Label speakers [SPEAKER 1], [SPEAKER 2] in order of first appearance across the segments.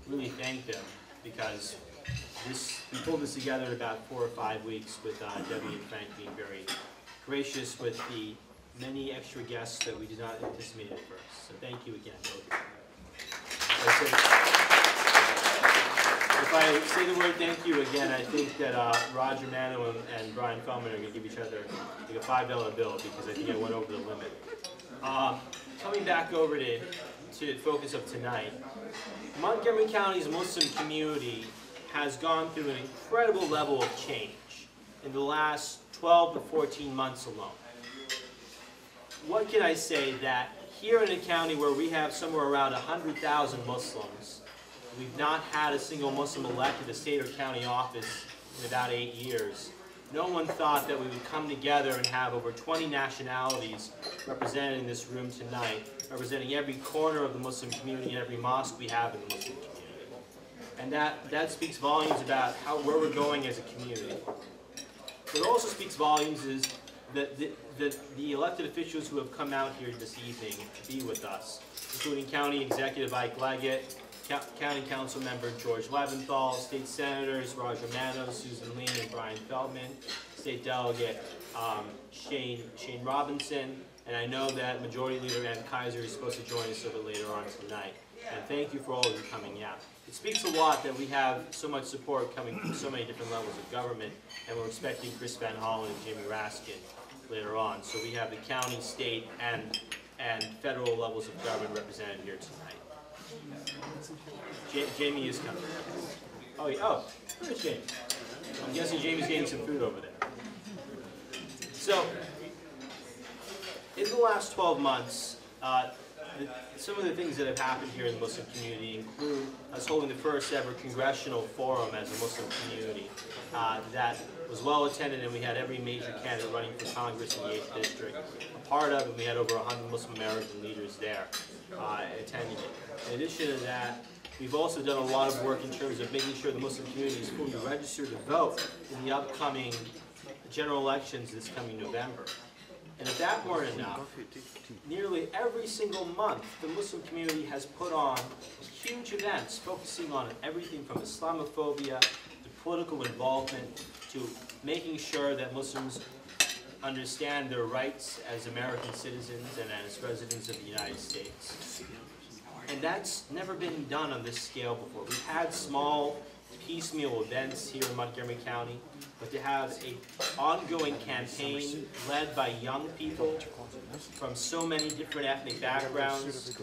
[SPEAKER 1] really thank them, because we pulled this together in about 4 or 5 weeks with Debbie and Frank being very gracious with the many extra guests that we did not anticipate at first. So thank you again. If I say the word thank you again, I think that Roger Mano and Brian Feldman are going to give each other like a $5 bill, because I think I went over the limit. Coming back over to the focus of tonight, Montgomery County's Muslim community has gone through an incredible level of change in the last 12 to 14 months alone. What can I say that here in a county where we have somewhere around 100,000 Muslims, we've not had a single Muslim elected to state or county office in about 8 years. No one thought that we would come together and have over 20 nationalities represented in this room tonight, representing every corner of the Muslim community and every mosque we have in the Muslim community. And that speaks volumes about where we're going as a community. What also speaks volumes is that the elected officials who have come out here this evening to be with us, including County Executive Ike Leggett, County Council Member George Leventhal, State Senators Roger Mano, Susan Lee, and Brian Feldman, State Delegate Shane Robinson, and I know that Majority Leader Ann Kaiser is supposed to join us a little bit later on tonight. And thank you for all of you coming out. It speaks a lot that we have so much support coming from so many different levels of government, and we're expecting Chris Van Hollen and Jamie Raskin later on. So we have the county, state, and federal levels of government represented here tonight. Jamie is coming. Oh, where's Jamie? I'm guessing Jamie's getting some food over there. So, in the last 12 months, some of the things that have happened here in the Muslim community include us holding the first ever congressional forum as a Muslim community that was well attended, and we had every major candidate running for Congress in the 8th District a part of it. We had over 100 Muslim American leaders there attending it. In addition to that, we've also done a lot of work in terms of making sure the Muslim community is fully registered to vote in the upcoming general elections this coming November. And if that weren't enough, nearly every single month the Muslim community has put on huge events focusing on everything from Islamophobia to political involvement to making sure that Muslims understand their rights as American citizens and as residents of the United States. And that's never been done on this scale before. We've had small piecemeal events here in Montgomery County, but to have an ongoing campaign led by young people from so many different ethnic backgrounds,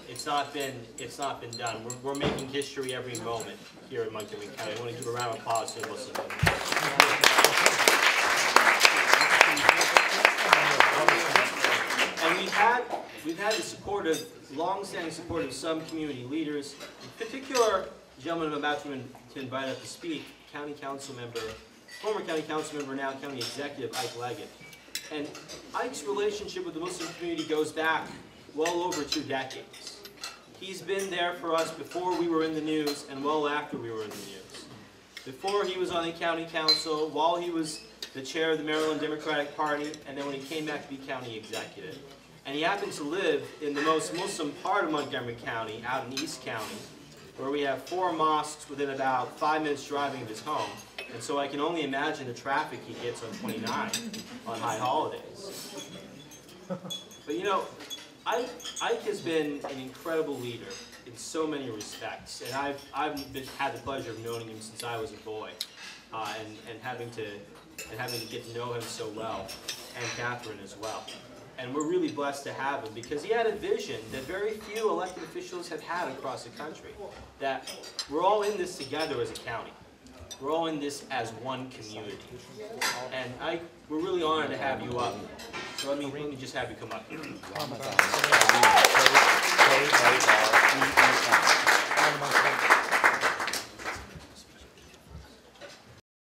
[SPEAKER 1] it's not been done. We're making history every moment here in Montgomery County. I want to give a round of applause to the Muslim community. And we've had the support of, long-standing support of some community leaders, in particular, the gentleman I'm about to invite up to speak, County Council Member, former County Council Member, now County Executive Ike Leggett. And Ike's relationship with the Muslim community goes back well over 2 decades. He's been there for us before we were in the news and well after we were in the news. Before he was on the County Council, while he was the chair of the Maryland Democratic Party, and then when he came back to be County Executive. And he happened to live in the most Muslim part of Montgomery County, out in East County, where we have 4 mosques within about 5 minutes driving of his home. And so I can only imagine the traffic he gets on 29 on high holidays. But you know, Ike has been an incredible leader in so many respects. And I've had the pleasure of knowing him since I was a boy, and having to get to know him so well, and Catherine as well. And we're really blessed to have him because he had a vision that very few elected officials have had across the country, that we're all in this together as a county. We're all in this as one community. And we're really honored to have you up. So let me just have you come up here.